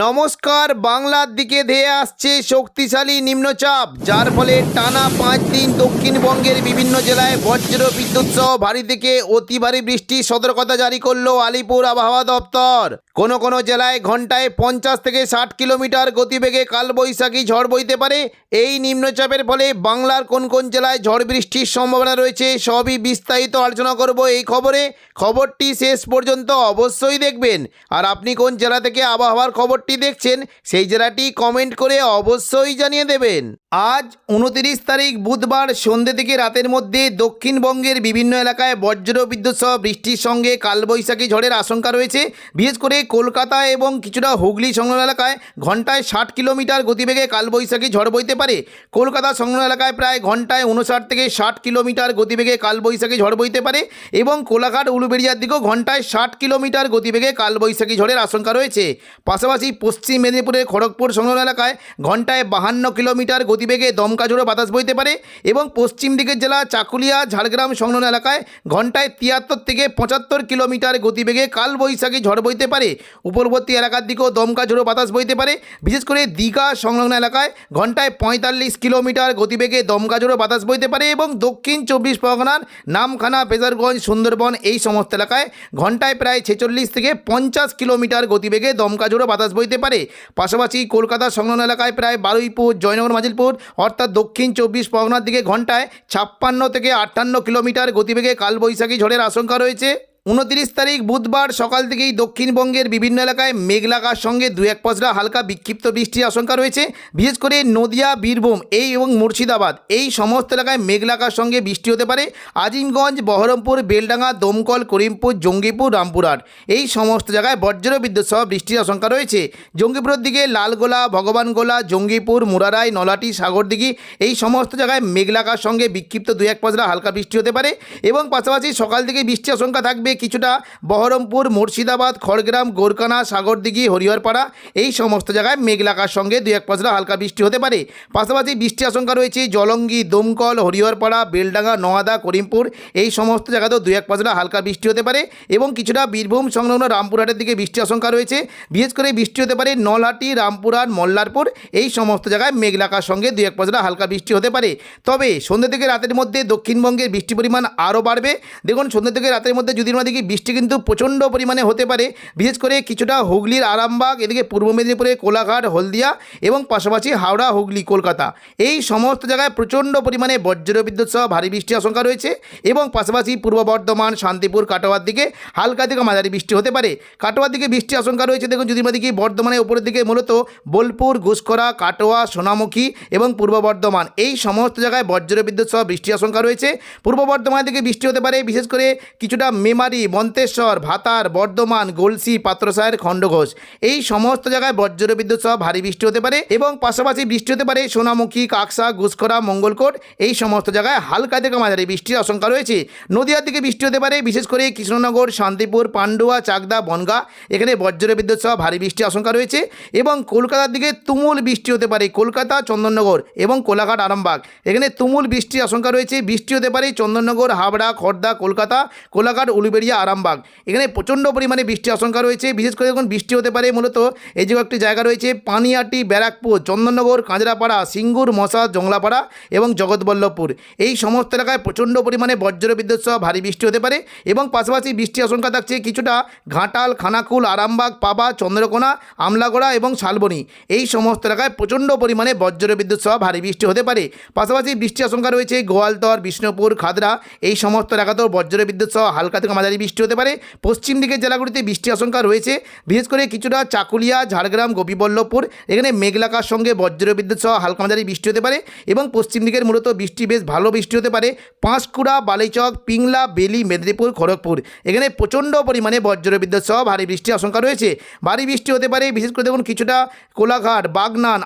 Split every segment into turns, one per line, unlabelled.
নমস্কার। বাংলার দিকে ধেয়ে আসছে শক্তিশালী নিম্নচাপ, যার ফলে টানা 5 দিন দক্ষিণবঙ্গের বিভিন্ন জেলায় বজ্র বিদ্যুৎ সহ ভারী থেকে অতি ভারী বৃষ্টির সতর্কতা জারি করলো আলিপুর আবহাওয়া দপ্তর। কোনো জেলায় ঘন্টায় 50 থেকে 60 কিলোমিটার গতিবেগে কালবৈশাখী ঝড় বইতে পারে। এই নিম্নচাপের ফলে বাংলার কোন জেলায় ঝড় বৃষ্টির সম্ভাবনা রয়েছে সবই বিস্তারিত আলোচনা করব এই খবরটি শেষ পর্যন্ত অবশ্যই দেখবেন। আর আপনি কোন জেলা থেকে আবহাওয়ার খবরটি দেখছেন সেই জেলাটি কমেন্ট করে অবশ্যই জানিয়ে দেবেন। আজ 29 তারিখ বুধবার সন্ধ্যে থেকে রাতের মধ্যে দক্ষিণবঙ্গের বিভিন্ন এলাকায় বজ্র বিদ্যুৎ সহ বৃষ্টির সঙ্গে কালবৈশাখী ঝড়ের আশঙ্কা রয়েছে। বিশেষ করে কলকাতা এবং কিছুটা হুগলি সংলগ্ন এলাকায় ঘন্টায় 60 কিলোমিটার গতিবেগে কালবৈশাখী ঝড় বইতে পারে। কলকাতা সংলগ্ন এলাকায় প্রায় ঘন্টায় 59 থেকে 60 কিলোমিটার গতিবেগে কালবৈশাখী ঝড় বইতে পারে এবং কোলাঘাট উলুবেড়িয়ার দিকেও ঘন্টায় 60 কিলোমিটার গতিবেগে কালবৈশাখী ঝড়ের আশঙ্কা রয়েছে। পাশাপাশি পশ্চিম মেদিনীপুরের খড়গপুর সংলগ্ন এলাকায় ঘন্টায় 52 কিলোমিটার গতিবেগে দমকা ঝোড়ো বাতাস বইতে পারে এবং পশ্চিম দিকের জেলা চাকুলিয়া ঝাড়গ্রাম সংলগ্ন এলাকায় ঘন্টায় 73 থেকে 75 কিলোমিটার গতিবেগে কালবৈশাখী ঝড় বইতে পারে। উপরবর্তী এলাকার দিকেও দমকা ঝোড়ো বাতাস বইতে পারে। বিশেষ করে দীঘা সংলগ্ন এলাকায় ঘন্টায় 45 কিলোমিটার গতিবেগে দমকা ঝোড়ো বাতাস বইতে পারে এবং দক্ষিণ 24 পরগনার নামখানা, ফেজারগঞ্জ, সুন্দরবন এই সমস্ত এলাকায় ঘন্টায় প্রায় 46 থেকে 50 কিলোমিটার গতিবেগে দমকা ঝোড়ো বাতাস বইতে পারে। পাশাপাশি কলকাতা সংলগ্ন এলাকায় প্রায় বারুইপুর, জয়নগর, মাজিলপুর অর্থাৎ দক্ষিণ 24 পরগনার দিকে ঘন্টায় 56 থেকে 58 কিলোমিটার গতিবেগে কালবৈশাখী ঝড়ের আশঙ্কা রয়েছে। 29 তারিখ বুধবার সকাল থেকেই দক্ষিণবঙ্গের বিভিন্ন এলাকায় মেঘলা আকাশের সঙ্গে 2-1 পশলা হালকা বিক্ষিপ্ত বৃষ্টির আশঙ্কা রয়েছে। বিশেষ করে নদিয়া, বীরভূম এবং মুর্শিদাবাদ এই সমস্ত এলাকায় মেঘলা আকাশের সঙ্গে বৃষ্টি হতে পারে। আজিমগঞ্জ, বহরমপুর, বেলডাঙ্গা, দমকল, করিমপুর, জঙ্গিপুর, রামপুরহাট এই সমস্ত জায়গায় বজ্র বিদ্যুৎ সহ বৃষ্টির আশঙ্কা রয়েছে। জঙ্গিপুরের দিকে লালগোলা, ভগবানগোলা, জঙ্গিপুর, মুরারাই, নলাটি, সাগরদিঘি এই সমস্ত জায়গায় মেঘলা আকাশের সঙ্গে বিক্ষিপ্ত 2-1 পশলা হালকা বৃষ্টি হতে পারে এবং পাশাপাশি সকাল থেকে বৃষ্টির আশঙ্কা থাকবে কিছুটা বহরমপুর, মুর্শিদাবাদ, খড়গ্রাম, গোরকানা, সাগরদিঘি, হরিহরপাড়া এই সমস্ত জায়গায় মেঘলা আকাশের সঙ্গে 2-1 পশলা হালকা বৃষ্টি হতে পারে। পাশাপাশি বৃষ্টির আশঙ্কা রয়েছে জলঙ্গি, দমকল, হরিহরপাড়া, বেলডাঙ্গা, নোয়াদা, করিমপুর এই সমস্ত জায়গাতেও 2-1 পশলা হালকা বৃষ্টি হতে পারে এবং কিছুটা বীরভূম সংলগ্ন রামপুরহাটের দিকে বৃষ্টির আশঙ্কা রয়েছে। বিশেষ করে বৃষ্টি হতে পারে নলহাটি, রামপুরহাট, মল্লারপুর এই সমস্ত জায়গায় মেঘলা আকাশের সঙ্গে 2-1 পশলা হালকা বৃষ্টি হতে পারে। তবে সন্ধ্যে থেকে রাতের মধ্যে দক্ষিণবঙ্গের বৃষ্টির পরিমাণ আরও বাড়বে। দেখুন, সন্ধ্যে থেকে রাতের মধ্যে যদি আমরা দেখি বৃষ্টি কিন্তু প্রচণ্ড পরিমাণে হতে পারে। বিশেষ করে কিছুটা হুগলির আরামবাগ, এদিকে পূর্ব মেদিনীপুরে কোলাঘাট, হলদিয়া এবং পাশাপাশি হাওড়া, হুগলি, কলকাতা এই সমস্ত জায়গায় প্রচণ্ড পরিমাণে বজ্র বিদ্যুৎ সহ ভারী বৃষ্টির আশঙ্কা রয়েছে এবং পাশাপাশি পূর্ব বর্ধমান, শান্তিপুর, কাটোয়ার দিকে হালকা থেকে মাঝারি বৃষ্টি হতে পারে। কাটোয়ার দিকে বৃষ্টির আশঙ্কা রয়েছে। দেখুন, যদি আমরা দেখি বর্ধমানের উপরের দিকে মূলত বোলপুর, ঘুষখরা, কাটোয়া, সোনামুখী এবং পূর্ব বর্ধমান এই সমস্ত জায়গায় বজ্র বিদ্যুৎ সহ বৃষ্টির আশঙ্কা রয়েছে। পূর্ব বর্ধমানের দিকে বৃষ্টি হতে পারে বিশেষ করে কিছুটা মেমারি, মন্তেশ্বর, ভাতার, বর্ধমান, গলসি, পাত্রসায়ের, খণ্ডঘোষ এই সমস্ত জায়গায় বজ্র বিদ্যুৎ সহ ভারী বৃষ্টি হতে পারে এবং পাশাপাশি বৃষ্টি হতে পারে সোনামুখী, কাকসা, ঘুষখরা, মঙ্গলকোট এই সমস্ত জায়গায় হালকা থেকে মাঝারি বৃষ্টির আশঙ্কা রয়েছে। নদিয়ার দিকে বৃষ্টি হতে পারে বিশেষ করে কৃষ্ণনগর, শান্তিপুর, পান্ডুয়া, চাকদা, বনগাঁ এখানে বজ্র বিদ্যুৎ সহ ভারী বৃষ্টির আশঙ্কা রয়েছে এবং কলকাতার দিকে তুমুল বৃষ্টি হতে পারে। কলকাতা, চন্দননগর এবং কোলাঘাট, আরামবাগ এখানে তুমুল বৃষ্টির আশঙ্কা রয়েছে। বৃষ্টি হতে পারে চন্দননগর, হাবড়া, খড়দা, কলকাতা, কোলাঘাট, উলুবেড়িয়া, আরামবাগ এখানে প্রচণ্ড পরিমাণে বৃষ্টির আশঙ্কা রয়েছে। বিশেষ করে এখন বৃষ্টি হতে পারে মূলত এই যে একটি জায়গা রয়েছে পানিয়াটি, ব্যারাকপুর, চন্দননগর, কাঁচরাপাড়া, সিঙ্গুর, মশা, জংলাপাড়া এবং জগৎবল্লভপুর এই সমস্ত এলাকায় প্রচণ্ড পরিমাণে বজ্র বিদ্যুৎ সহ ভারী বৃষ্টি হতে পারে এবং পাশাপাশি বৃষ্টির আশঙ্কা থাকছে কিছুটা ঘাটাল, খানাকুল, আরামবাগ, পাবা, চন্দ্রকোনা, আমলাগড়া এবং শালবনী এই সমস্ত এলাকায় প্রচণ্ড পরিমাণে বজ্র বিদ্যুৎ সহ ভারী বৃষ্টি হতে পারে। পাশাপাশি বৃষ্টির আশঙ্কা রয়েছে গোয়ালতর, বিষ্ণুপুর, খাদরা এই সমস্ত এলাকাতেও বজ্র বিদ্যুৎ সহ হালকা থেকে মাঝারি বৃষ্টি হতে পারে। পশ্চিম দিকের জেলাগুলিতে বৃষ্টির আশঙ্কা রয়েছে বিশেষ করে কিছুটা চাকুলিয়া, ঝাড়গ্রাম, গোপীবল্লভপুর এখানে মেঘলা আকাশের সঙ্গে বজ্র বিদ্যুৎ সহ হালকা মাঝারি বৃষ্টি হতে পারে এবং পশ্চিম দিকের মূলত বৃষ্টি বেশ ভালো বৃষ্টি হতে পারে পাঁশকুড়া, বালিচক, পিংলা, বেলি, মেদিনীপুর, খড়গপুর এখানে প্রচণ্ড পরিমাণে বজ্র বিদ্যুৎ সহ ভারী বৃষ্টির আশঙ্কা রয়েছে। ভারী বৃষ্টি হতে পারে বিশেষ করে দেখুন কিছুটা কোলাঘাট, বাগনান,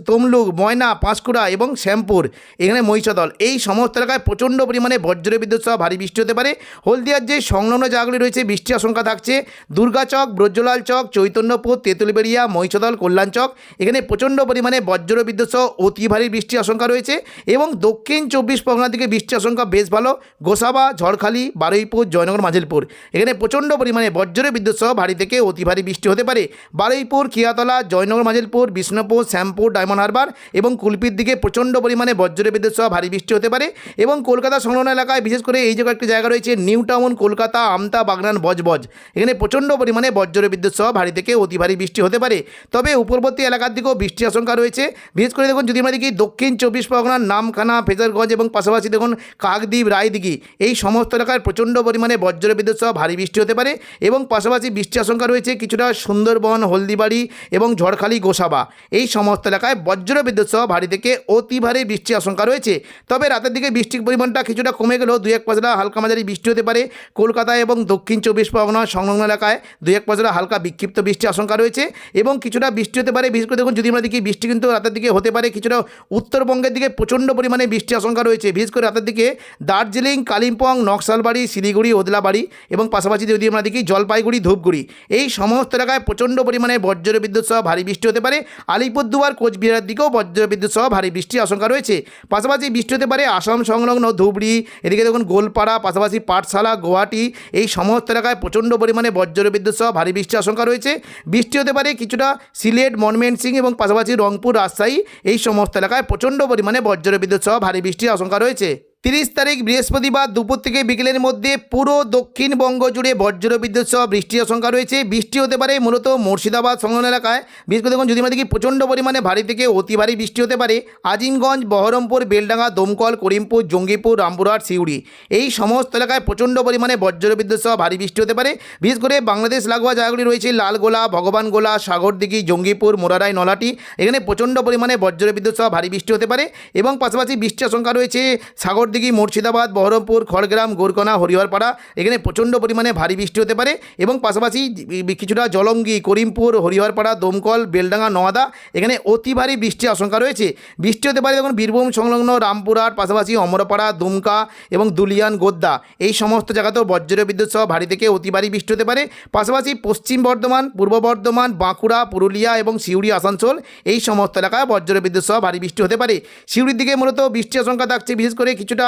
তমলুক, ময়না, পাঁশকুড়া এবং শ্যামপুর এখানে মহিষাদল এই সমস্ত এলাকায় প্রচণ্ড পরিমাণে বজ্র বিদ্যুৎ সহ ভারী বৃষ্টি হতে পারে। হলদিয়া রাজ্যের সংলগ্ন জায়গাগুলি রয়েছে বৃষ্টির আশঙ্কা থাকছে দুর্গাচক, ব্রজলাল চক, চৈতন্যপুর, তেঁতুলবেড়িয়া, মহিষাদল, কল্যাণচক। এখানে প্রচণ্ড পরিমাণে বজ্র বিদ্যুৎ সহ অতি ভারী বৃষ্টির আশঙ্কা রয়েছে। এবং দক্ষিণ 24 পরগনার দিকে বৃষ্টির আশঙ্কা বেশ ভালো, গোসাবা, ঝড়খালি, বারুইপুর, জয়নগর, মাঝিলপুর। এখানে প্রচণ্ড পরিমাণে বজ্র বিদ্যুৎ সহ ভারী থেকে অতি ভারী বৃষ্টি হতে পারে। বারুইপুর, খিয়াতলা, জয়নগর, মাঝিলপুর, বিষ্ণুপুর, শ্যামপুর, ডায়মন্ড হারবার এবং কুলপির দিকে প্রচণ্ড পরিমাণে বজ্র বিদ্যুৎ সহ ভারী বৃষ্টি হতে পারে। এবং কলকাতা সংলগ্ন এলাকায় বিশেষ করে এই জায়গায় একটি জায়গা রয়েছে নিউ টাউন, কলকাতা, আমতা, বাগনান, বজবজ। এখানে প্রচণ্ড পরিমাণে বজ্র বিদ্যুৎ সহ ভারী থেকে অতি ভারী বৃষ্টি হতে পারে। তবে উপরবর্তী এলাকার দিকেও বৃষ্টির আশঙ্কা রয়েছে। বিশেষ করে দেখুন যদি আমরা দেখি দক্ষিণ 24 পরগনার নামখানা, ফেজারগঞ্জ এবং পাশাপাশি দেখুন কাকদ্বীপ, রায়দিঘি এই সমস্ত এলাকায় প্রচণ্ড পরিমাণে বজ্র বিদ্যুৎ সহ ভারী বৃষ্টি হতে পারে। এবং পাশাপাশি বৃষ্টির আশঙ্কা রয়েছে কিছুটা সুন্দরবন, হলদিবাড়ি এবং ঝড়খালি, গোসাবা এই সমস্ত এলাকায় বজ্র বিদ্যুৎ সহ ভারী থেকে অতি ভারী বৃষ্টির আশঙ্কা রয়েছে। তবে রাতের দিকে বৃষ্টির পরিমাণটা কিছুটা কমে গেলেও 2-1 পশলা হালকা মাঝারি বৃষ্টি হতে পারে। কলকাতা এবং দক্ষিণ 24 পরগনার সংলগ্ন এলাকায় 2-1 পশলা হালকা বিক্ষিপ্ত বৃষ্টির আশঙ্কা রয়েছে এবং কিছুটা বৃষ্টি হতে পারে। বিশেষ করে দেখুন যদি আমরা দেখি বৃষ্টি কিন্তু রাতের দিকে হতে পারে কিছুটা উত্তরবঙ্গের দিকে প্রচণ্ড পরিমাণে বৃষ্টির আশঙ্কা রয়েছে। বিশেষ করে রাতের দিকে দার্জিলিং, কালিম্পং, নকশালবাড়ি, শিলিগুড়ি, ওদলাবাড়ি এবং পাশাপাশি যদি আমরা দেখি জলপাইগুড়ি, ধূপগুড়ি এই সমস্ত এলাকায় প্রচণ্ড পরিমাণে বজ্র বিদ্যুৎ সহ ভারী বৃষ্টি হতে পারে। আলিপুরদুয়ার, কোচবিহারের দিকেও বজ্র বিদ্যুৎ সহ ভারী বৃষ্টির আশঙ্কা রয়েছে। পাশাপাশি বৃষ্টি হতে পারে আসাম সংলগ্ন ধুবড়ি, এদিকে দেখুন গোলপাড়া, পাশাপাশি পাঠশালা, গুয়াহাটি এই সমস্ত এলাকায় প্রচণ্ড পরিমাণে বজ্র বিদ্যুৎ সহ ভারী বৃষ্টির আশঙ্কা রয়েছে। বৃষ্টি হতে পারে কিছুটা সিলেট, ময়মনসিংহ এবং পাশাপাশি রংপুর, রাজশাহী এই সমস্ত এলাকায় প্রচণ্ড পরিমাণে বজ্র বিদ্যুৎ সহ ভারী বৃষ্টির আশঙ্কা রয়েছে। 30 তারিখ বৃহস্পতিবার দুপুর থেকে বিকেলের মধ্যে পুরো দক্ষিণবঙ্গ জুড়ে বজ্র বিদ্যুৎ সহ বৃষ্টির আশঙ্কা রয়েছে। বৃষ্টি হতে পারে মূলত মুর্শিদাবাদ সংলগ্ন এলাকায়। বিশেষ করে দেখুন যদি আমরা দেখি প্রচণ্ড পরিমাণে ভারী থেকে অতি ভারী বৃষ্টি হতে পারে আজিমগঞ্জ, বহরমপুর, বেলডাঙ্গা, দমকল, করিমপুর, জঙ্গিপুর, রামপুরহাট, সিউড়ি এই সমস্ত এলাকায় প্রচণ্ড পরিমাণে বজ্র বিদ্যুৎ সহ ভারী বৃষ্টি হতে পারে। বিশেষ করে বাংলাদেশ লাগোয়া জায়গাগুলি রয়েছে লালগোলা, ভগবানগোলা, সাগরদিঘি, জঙ্গিপুর, মোরারাই, নলাটি এখানে প্রচণ্ড পরিমাণে বজ্র বিদ্যুৎ সহ ভারী বৃষ্টি হতে পারে। এবং পাশাপাশি বৃষ্টির আশঙ্কা রয়েছে সাগরদিঘি, মুর্শিদাবাদ, বহরমপুর, খড়গ্রাম, গোরকনা, হরিহরপাড়া এখানে প্রচণ্ড পরিমাণে ভারী বৃষ্টি হতে পারে। এবং পাশাপাশি কিছুটা জলঙ্গি, করিমপুর, হরিহরপাড়া, দমকল, বেলডাঙ্গা, নওয়াদা এখানে অতি ভারী বৃষ্টির আশঙ্কা রয়েছে। বৃষ্টি হতে পারে দেখুন বীরভূম সংলগ্ন রামপুরহাট, পাশাপাশি অমরপাড়া, দুমকা এবং দুলিয়ান, গোদ্দা এই সমস্ত জায়গাতেও বজ্র বিদ্যুৎ সহ ভারী থেকে অতি ভারী বৃষ্টি হতে পারে। পাশাপাশি পশ্চিম বর্ধমান, পূর্ব বর্ধমান, বাঁকুড়া, পুরুলিয়া এবং সিউড়ি, আসানসোল এই সমস্ত এলাকায় বজ্র বিদ্যুৎ সহ ভারী বৃষ্টি হতে পারে। সিউড়ির দিকে মূলত বৃষ্টির আশঙ্কা থাকছে বিশেষ করে কিছুটা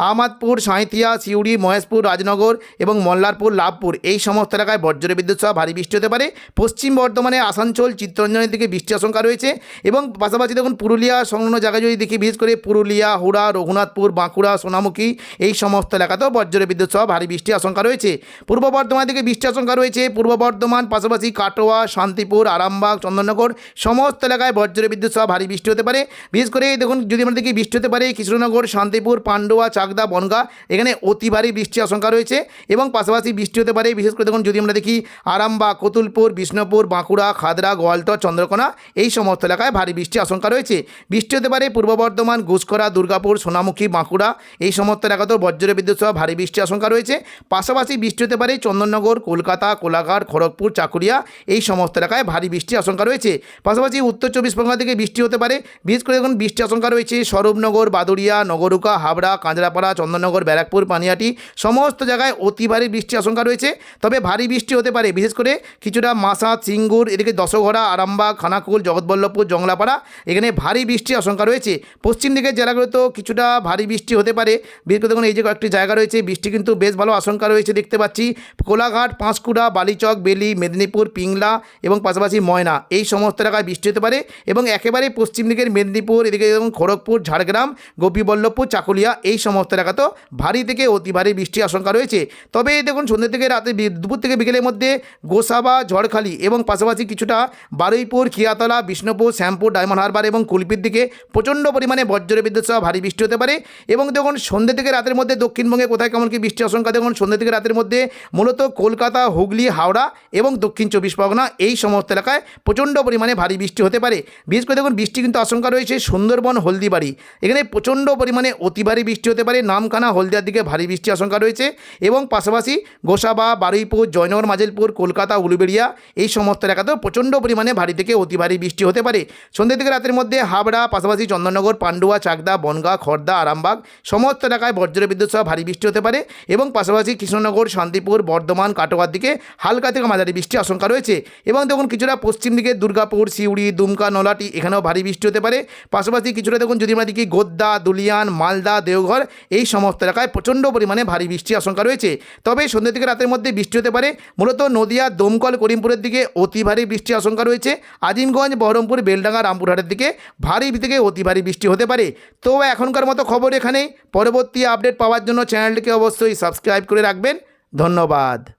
আহমদপুর, সাঁইথিয়া, সিউড়ি, মহেশপুর, রাজনগর এবং মল্লারপুর, লাভপুর এই সমস্ত এলাকায় বজ্র বিদ্যুৎ সহ ভারী বৃষ্টি হতে পারে। পশ্চিম বর্ধমানে আসানসোল, চিত্তরঞ্জনের দিকে বৃষ্টির আশঙ্কা রয়েছে। এবং পাশাপাশি দেখুন পুরুলিয়া সংলগ্ন জায়গায় যদি দেখি বিশেষ করে পুরুলিয়া, হুড়া, রঘুনাথপুর, বাঁকুড়া, সোনামুখী এই সমস্ত এলাকাতেও বজ্র বিদ্যুৎ সহ ভারী বৃষ্টির আশঙ্কা রয়েছে। পূর্ব বর্ধমান থেকে বৃষ্টির আশঙ্কা রয়েছে পূর্ব বর্ধমান, পাশাপাশি কাটোয়া, শান্তিপুর, আরামবাগ, চন্দননগর সমস্ত এলাকায় বজ্র বিদ্যুৎ সহ ভারী বৃষ্টি হতে পারে। বিশেষ করে দেখুন যদি আমরা দেখি বৃষ্টি হতে পারে কৃষ্ণনগর, শান্তিপুর, পান্ডুয়া, চাকদা, বনগাঁ এখানে অতি ভারী বৃষ্টির আশঙ্কা রয়েছে। এবং পাশাপাশি বৃষ্টি হতে পারে বিশেষ করে দেখুন যদি আমরা দেখি আরামবাগ, কতুলপুর, বিষ্ণুপুর, বাঁকুড়া, খাদরা, গোয়ালতর, চন্দ্রকোনা এই সমস্ত এলাকায় ভারী বৃষ্টির আশঙ্কা রয়েছে। বৃষ্টি হতে পারে পূর্ব বর্ধমান, ঘুষকরা, দুর্গাপুর, সোনামুখী, বাঁকুড়া এই সমস্ত এলাকাতেও বজ্র বিদ্যুৎ সহ ভারী বৃষ্টির আশঙ্কা রয়েছে। পাশাপাশি বৃষ্টি হতে পারে চন্দননগর, কলকাতা, কোলাঘাট, খড়গপুর, চাকুরিয়া এই সমস্ত এলাকায় ভারী বৃষ্টির আশঙ্কা রয়েছে। পাশাপাশি উত্তর 24 পরগনা থেকে বৃষ্টি হতে পারে বিশেষ করে দেখুন বৃষ্টির আশঙ্কা রয়েছে স্বরূপনগর, বাদুড়িয়া, নগরুকা, হাবড়া, কাঁচরাপাড়া, চন্দননগর, ব্যারাকপুর, পানিহাটি সমস্ত জায়গায় অতি ভারী বৃষ্টির আশঙ্কা রয়েছে। তবে ভারী বৃষ্টি হতে পারে বিশেষ করে কিছুটা মাসাদ, সিঙ্গুর, এদিকে দশঘরা, আরামবাগ, খানাকুল, জগৎবল্লভপুর, জংলাপাড়া এখানে ভারী বৃষ্টির আশঙ্কা রয়েছে। পশ্চিম দিকের জেলাগুলোতেও কিছুটা ভারী বৃষ্টি হতে পারে বিশেষ করে দেখুন এই যে কয়েকটি জায়গা রয়েছে বৃষ্টি কিন্তু বেশ ভালো আশঙ্কা রয়েছে দেখতে পাচ্ছি কোলাঘাট, পাঁশকুড়া, বালিচক, বেলি, মেদিনীপুর, পিংলা এবং পাশাপাশি ময়না এই সমস্ত এলাকায় বৃষ্টি হতে পারে। এবং একেবারে পশ্চিম দিকের মেদিনীপুর, এদিকে যেমন খড়গপুর, ঝাড়গ্রাম, গোপীবল্লভপুর, চাকুলিয়া এই সমস্ত এলাকাতেও ভারী থেকে অতি ভারী বৃষ্টির আশঙ্কা রয়েছে। তবে দেখুন সন্ধ্যে থেকে রাতে দুপুর থেকে বিকেলের মধ্যে গোসাবা, ঝড়খালি এবং পাশাপাশি কিছুটা বারুইপুর, খিয়াতলা, বিষ্ণুপুর, শ্যামপুর, ডায়মন্ড হারবার এবং কুলপির দিকে প্রচণ্ড পরিমাণে বজ্র বিদ্যুৎ সহ ভারী বৃষ্টি হতে পারে। এবং দেখুন সন্ধ্যে থেকে রাতের মধ্যে দক্ষিণবঙ্গে কোথায় কেমন কি বৃষ্টির আশঙ্কা দেখুন সন্ধ্যে থেকে রাতের মধ্যে মূলত কলকাতা, হুগলি, হাওড়া এবং দক্ষিণ 24 পরগনা এই সমস্ত এলাকায় প্রচণ্ড পরিমাণে ভারী বৃষ্টি হতে পারে। বিশেষ করে দেখুন বৃষ্টি কিন্তু আশঙ্কা রয়েছে সুন্দরবন, হলদিবাড়ি এখানে প্রচণ্ড পরিমাণে অতি ভারী বৃষ্টি বৃষ্টি হতে পারে। নামখানা হলদিয়ার দিকে ভারী বৃষ্টির আশঙ্কা রয়েছে এবং পাশাপাশি গোসাবা, বারুইপুর, জয়নগর, মাজিলপুর, কলকাতা, উলুবেড়িয়া এই সমস্ত এলাকাতেও প্রচণ্ড পরিমাণে ভারী থেকে অতি ভারী বৃষ্টি হতে পারে। সন্ধ্যে থেকে রাতের মধ্যে হাবড়া, পাশাপাশি চন্দননগর, পান্ডুয়া, চাকদা, বনগাঁ, খড়দা, আরামবাগ সমস্ত এলাকায় বজ্রবিদ্যুৎ সহ ভারী বৃষ্টি হতে পারে এবং পাশাপাশি কৃষ্ণনগর, শান্তিপুর, বর্ধমান, কাটোয়ার দিকে হালকা থেকে মাঝারি বৃষ্টির আশঙ্কা রয়েছে। এবং দেখুন কিছুটা পশ্চিম দিকে দুর্গাপুর, সিউড়ি, দুমকা, নলাটি এখানেও ভারী বৃষ্টি হতে পারে। পাশাপাশি কিছুটা দেখুন যদি আমরা দেখি গোদ্দা, দুলিয়ান, মালদা, দেওঘর এই সমস্ত এলাকায় প্রচণ্ড পরিমাণে ভারী বৃষ্টির আশঙ্কা রয়েছে। তবে সন্ধ্যে থেকে রাতের মধ্যে বৃষ্টি হতে পারে মূলত নদিয়া, দমকল, করিমপুরের দিকে অতি ভারী বৃষ্টির আশঙ্কা রয়েছে। আজিমগঞ্জ, বহরমপুর, বেলডাঙ্গা, রামপুরহাটের দিকে ভারী থেকে অতি ভারী বৃষ্টি হতে পারে। তো এখনকার মতো খবর এখানেই। পরবর্তী আপডেট পাওয়ার জন্য চ্যানেলটিকে অবশ্যই সাবস্ক্রাইব করে রাখবেন। ধন্যবাদ।